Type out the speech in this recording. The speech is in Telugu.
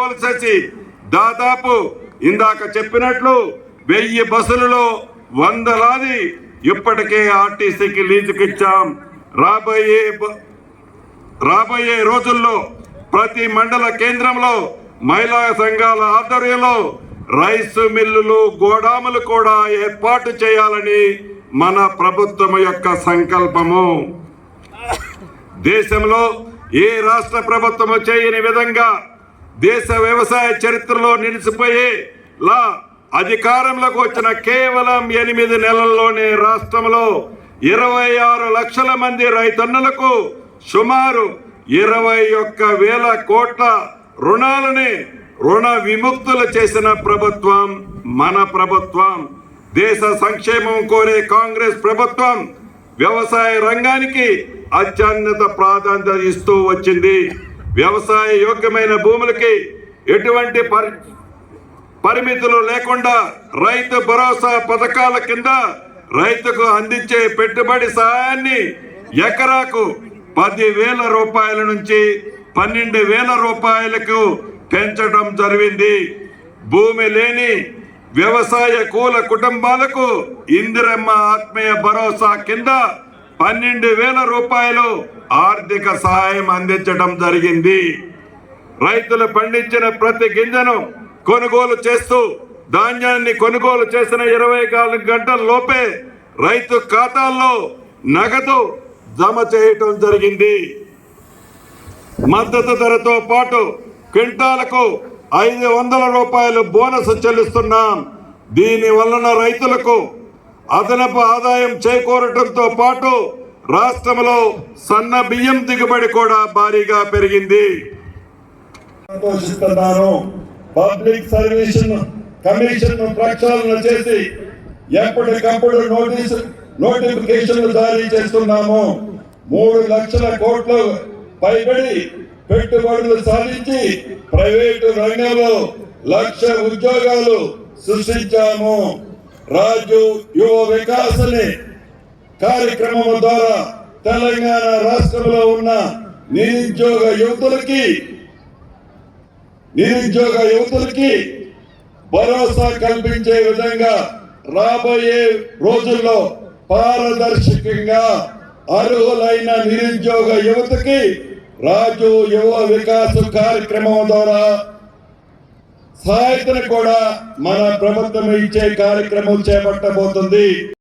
కావాల్సి దాదాపు ఇందాక చెప్పినట్లు 1000 బస్సులలో వందలాది ఇప్పటికే ఆర్టీసీకి లీజుకిచ్చాం. రాబోయే రోజుల్లో ప్రతి మండల కేంద్రంలో మహిళా సంఘాల ఆధ్వర్యంలో రైసు మిల్లులు, గోడాములు కూడా ఏర్పాటు చేయాలని మన ప్రభుత్వం యొక్క సంకల్పము. దేశంలో ఏ రాష్ట్ర ప్రభుత్వము చేయని విధంగా దేశ వ్యవసాయ చరిత్రలో నిలిచిపోయేలా అధికారంలోకి వచ్చిన కేవలం 8 నెలల్లోనే రాష్ట్రంలో 26 లక్షల మంది రైతన్నలకు సుమారు 21,000 కోట్ల రుణాలని రుణ విముక్తులు చేసిన ప్రభుత్వం మన ప్రభుత్వం. దేశ సంక్షేమం కోరే కాంగ్రెస్ ప్రభుత్వం వ్యవసాయ రంగానికి అత్యున్నత ప్రాధాన్యత ఇస్తూ వచ్చింది. వ్యవసాయ యోగ్యమైన భూములకి ఎటువంటి పరిమితులు లేకుండా రైతు భరోసా పథకాల కింద రైతుకు అందించే పెట్టుబడి సహాయాన్ని ఎకరాకు 10,000 రూపాయల నుంచి 12,000 రూపాయలకు పెంచడం జరిగింది. భూమి లేని వ్యవసాయ కూల కుటుంబాలకు ఇందిరమ్మ ఆత్మీయ భరోసా కింద 12,000 రూపాయలు ఆర్థిక సహాయం అందించడం జరిగింది. రైతులు పండించిన ప్రతి గింజను కొనుగోలు చేస్తూ ధాన్యాన్ని కొనుగోలు చేసిన 24 గంటల లోపే రైతు ఖాతాల్లో నగదు జమ చేయటం జరిగింది. మద్దతు ధరతో పాటు క్వింటాలకు 500 రూపాయలు బోనస్ చెల్లిస్తున్నాం. దీని వలన రైతులకు అదనపు ఆదాయం చేకూరటంతో పాటు రాష్ట్రంలో సన్న బియ్యం దిగుబడి కూడా భారీగా పెరిగింది. పబ్లిక్ సర్వీస్ కమిషన్ ప్రక్షాళన చేసి ఎప్పటికప్పుడు నోటిఫికేషన్లు జారీ చేస్తున్నాము. 3 లక్షల కోట్లు పైబడి పెట్టుబడులు సాధించి ప్రైవేటు రంగంలో 1,00,000 ఉద్యోగాలు సృష్టించాము. రాజు యువ వికాస్ కార్యక్రమం ద్వారా తెలంగాణ రాష్ట్రంలో ఉన్న నిరుద్యోగ యువతులకి భరోసా కల్పించే విధంగా రాబోయే రోజుల్లో పారదర్శకంగా అర్హులైన నిరుద్యోగ యువతకి రాజు యువ వికాస్ కార్యక్రమం ద్వారా సహాయతను కూడా మన ప్రభుత్వం ఇచ్చే కార్యక్రమం చేపట్టబోతుంది.